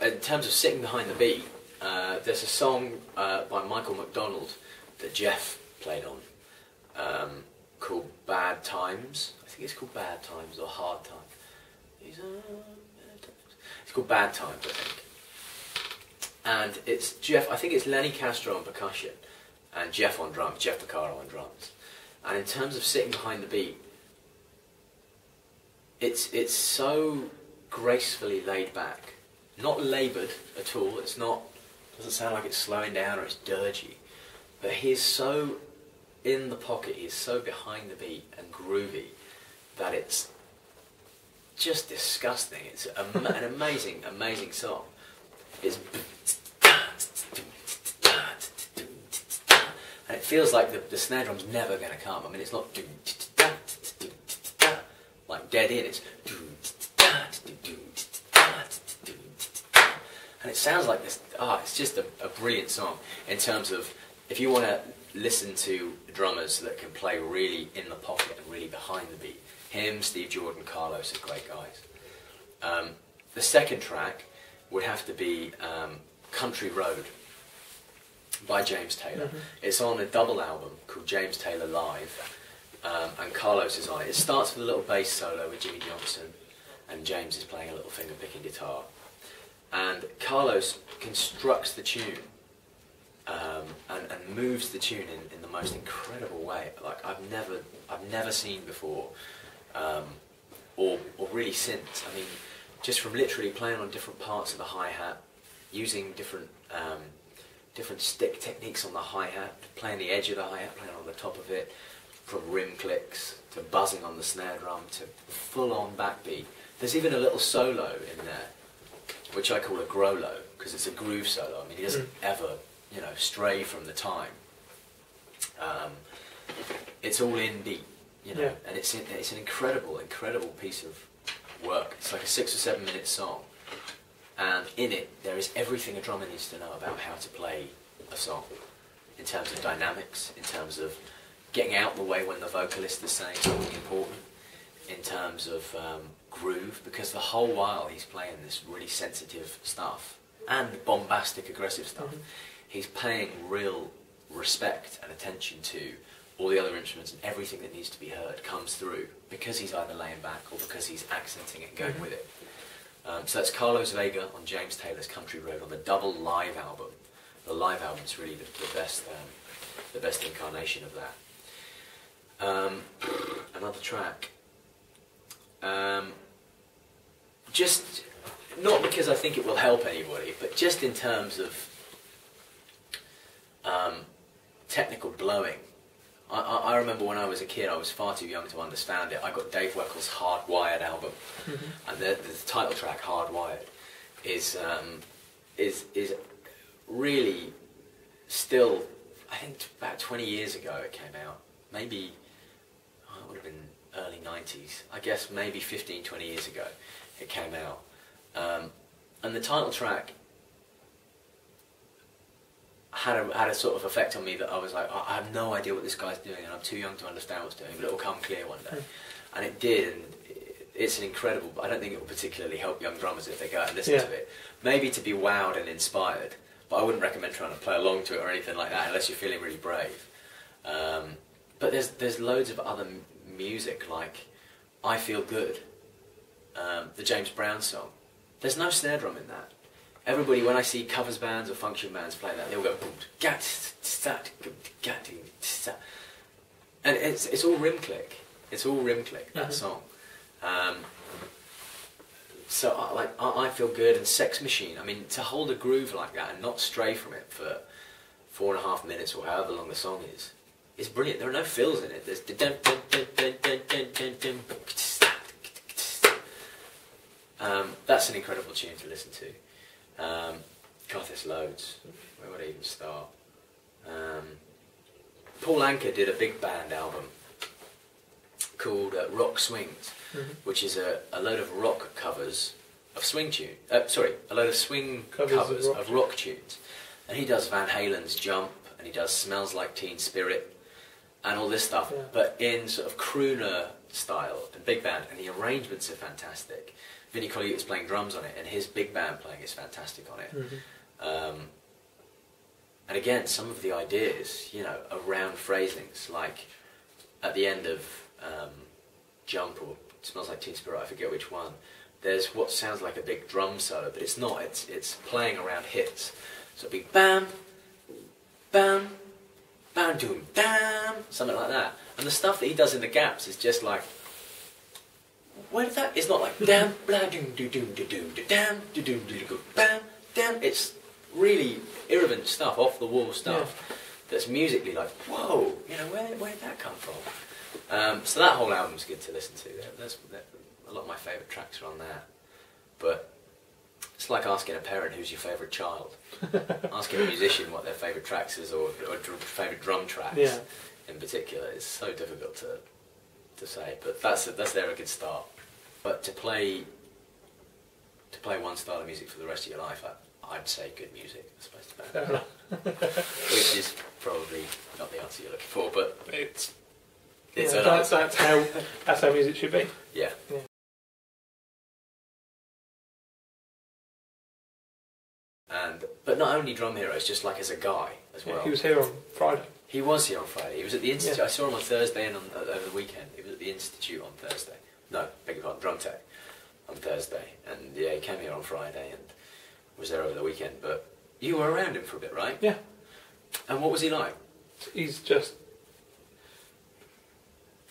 In terms of sitting behind the beat, there's a song by Michael McDonald that Jeff played on called Bad Times. I think it's called Bad Times or Hard Times. It's called Bad Times, I think. And it's Jeff, I think it's Lenny Castro on percussion and Jeff on drums, Jeff Porcaro on drums. And in terms of sitting behind the beat, it's so gracefully laid back. Not laboured at all, doesn't sound like it's slowing down or it's dirgy. But he's so in the pocket, he's so behind the beat and groovy that it's just disgusting. It's an amazing, amazing song. It's and it feels like the snare drum's never going to come. I mean, it's not like dead in. It's and it sounds like this. It's just a brilliant song in terms of if you want to listen to drummers that can play really in the pocket and really behind the beat. Him, Steve Jordan, Carlos are great guys. The second track would have to be Country Road by James Taylor. Mm-hmm. It's on a double album called James Taylor Live, and Carlos is on it. It starts with a little bass solo with Jimmy Johnson, and James is playing a little finger picking guitar. And Carlos constructs the tune and moves the tune in the most incredible way, like I've never seen before, or really since. I mean, just from literally playing on different parts of the hi-hat, using different stick techniques on the hi-hat, playing the edge of the hi-hat, playing on the top of it, from rim clicks to buzzing on the snare drum to full-on backbeat. There's even a little solo in there, which I call a grolo, because it's a groove solo. I mean, he doesn't ever, stray from the time. It's all in beat, and it's an incredible piece of work. It's like a 6 or 7 minute song, and in it there is everything a drummer needs to know about how to play a song, in terms of dynamics, in terms of getting out the way when the vocalist is saying something important, in terms of groove, because the whole while he's playing this really sensitive stuff and bombastic, aggressive stuff, he's paying real respect and attention to all the other instruments, and everything that needs to be heard comes through because he's either laying back or because he's accenting it and going with it. So that's Carlos Vega on James Taylor's Country Road on the double live album. The live album is really the best incarnation of that. Another track. Just not because I think it will help anybody, but just in terms of technical blowing. I remember when I was a kid, I was far too young to understand it. I got Dave Weckl's Hardwired album, and the title track Hardwired is really still, I think about 20 years ago it came out. Maybe it would have been early 90s. I guess maybe 15, 20 years ago it came out. And the title track had a sort of effect on me that I was like, I have no idea what this guy's doing and I'm too young to understand what's doing, but it will come clear one day. And it did, and it's an incredible, I don't think it will particularly help young drummers if they go out and listen to it. Maybe to be wowed and inspired, but I wouldn't recommend trying to play along to it or anything like that unless you're feeling really brave. But there's loads of other music, like I Feel Good, the James Brown song. There's no snare drum in that. Everybody, when I see covers bands or function bands play that, they all go boom, and it's all rim click. It's all rim click, that song. So I Feel Good and Sex Machine. I mean, to hold a groove like that and not stray from it for 4.5 minutes or however long the song is brilliant. There are no fills in it. There's that's an incredible tune to listen to. God, there's loads. Where would I even start? Paul Anka did a big band album called Rock Swings, which is a load of rock covers of swing tunes. A load of swing covers of rock tunes. And he does Van Halen's Jump, and he does Smells Like Teen Spirit, and all this stuff, but in sort of crooner style and big band, and the arrangements are fantastic. Vinnie Colaiute's playing drums on it, and his big band playing is fantastic on it. And again, some of the ideas, you know, around phrasings, like at the end of Jump or Smells Like Teen Spirit, I forget which one, there's what sounds like a big drum solo, but it's not, it's playing around hits. So it'll be bam, bam, bam, doom, bam, something like that. And the stuff that he does in the gaps is just like, where did that? It's not like dam, blah, doom, doom, doom, doom, dam, doom, doom, doom, bam, dam. It's really irrelevant stuff, off the wall stuff, that's musically like, whoa, you know, where did that come from? So that whole album's good to listen to. A lot of my favourite tracks are on there. But it's like asking a parent who's your favourite child. Asking a musician what their favourite tracks is, or favourite drum tracks in particular. It's so difficult to say, but that's there a good start. But to play one style of music for the rest of your life, I'd say good music as opposed to bad. Which is probably not the answer you're looking for, but it's that's how music should be. Yeah. But not only Drum Heroes, just like as a guy as well. He was here on Friday. He was here on Friday. He was at the Institute. I saw him on Thursday and over the weekend. He was at the Institute on Thursday. No, beg your pardon, Drum Tech on Thursday. And yeah, he came here on Friday and was there over the weekend. But you were around him for a bit, right? Yeah. And what was he like? He's just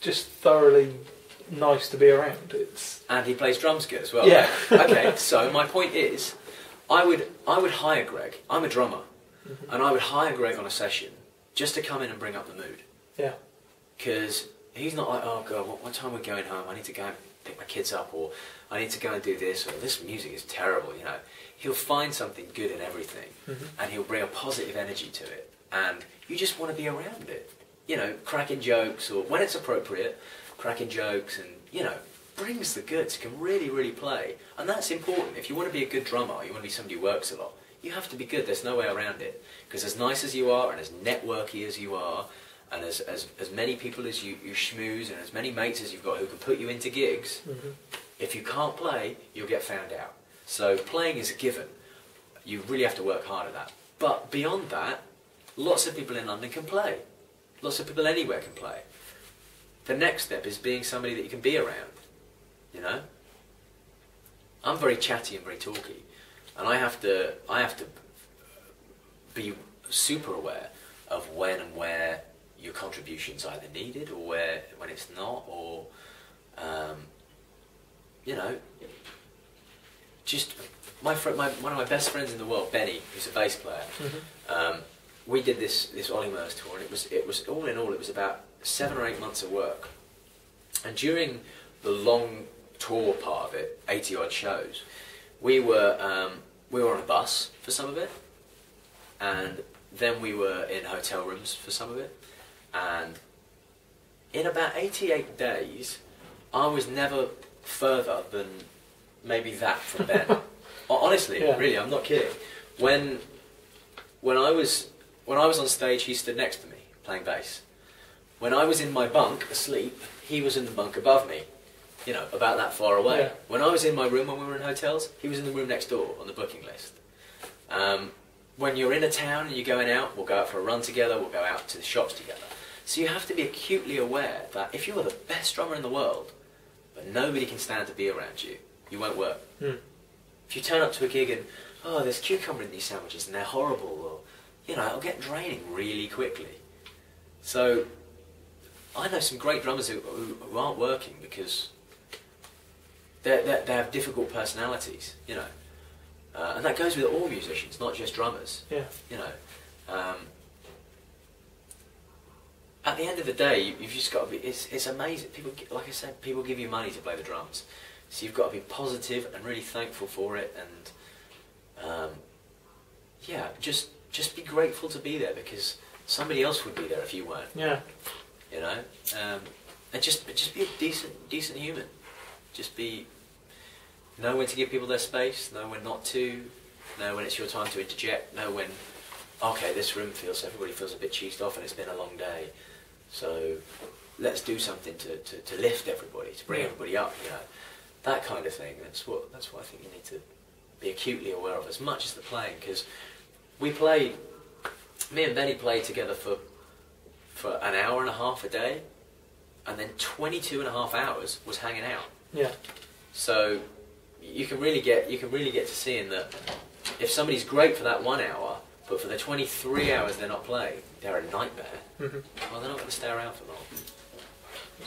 thoroughly nice to be around. And he plays drums good as well. Yeah. Okay, so my point is, I would hire Greg. I'm a drummer, and I would hire Greg on a session just to come in and bring up the mood. Yeah. Because he's not like, oh god, what time are we going home? I need to go and pick my kids up, or I need to go and do this, or this music is terrible. You know, he'll find something good in everything, and he'll bring a positive energy to it, and you just want to be around it. You know, cracking jokes, or when it's appropriate, cracking jokes, and you know, brings the goods, can really, really play. And that's important. If you want to be a good drummer, you want to be somebody who works a lot, you have to be good. There's no way around it. Because as nice as you are, and as networky as you are, and as many people as you schmooze, and as many mates as you've got who can put you into gigs, if you can't play, you'll get found out. So playing is a given. You really have to work hard at that. But beyond that, lots of people in London can play. Lots of people anywhere can play. The next step is being somebody that you can be around. You know, I'm very chatty and very talky, and I have to be super aware of when and where your contribution's either needed or when it's not, or you know, just one of my best friends in the world, Benny, who's a bass player. We did this Olly Murs tour, and it was all in all, it was about 7 or 8 months of work, and during the long tour part of it, 80 odd shows, we were on a bus for some of it, and then we were in hotel rooms for some of it, and in about 88 days I was never further than maybe that from Ben. Honestly, really, I'm not kidding. When I was on stage, he stood next to me playing bass. When I was in my bunk asleep, he was in the bunk above me. You know, about that far away. Yeah. When I was in my room when we were in hotels, he was in the room next door on the booking list. When you're in a town and you're going out, we'll go out for a run together, we'll go out to the shops together. So you have to be acutely aware that if you are the best drummer in the world, but nobody can stand to be around you, you won't work. If you turn up to a gig and, oh, there's cucumber in these sandwiches and they're horrible, or, you know, it'll get draining really quickly. So I know some great drummers who aren't working because they have difficult personalities, you know, and that goes with all musicians, not just drummers. Yeah. You know, at the end of the day, you've just got to be. It's amazing. People, like I said, people give you money to play the drums, so you've got to be positive and really thankful for it, and yeah, just be grateful to be there because somebody else would be there if you weren't. Yeah. You know, and just be a decent human. Just know when to give people their space, know when not to, know when it's your time to interject, know when, okay, this room everybody feels a bit cheesed off and it's been a long day, so let's do something to lift everybody, to bring everybody up, you know. that kind of thing. That's what I think you need to be acutely aware of as much as the playing, because me and Benny played together for an hour and a half a day, and then 22 and a half hours was hanging out. Yeah. So you can really get to seeing that if somebody's great for that 1 hour, but for the 23 hours they're not playing, they're a nightmare. Mm-hmm. Well, they're not going to stay around for long.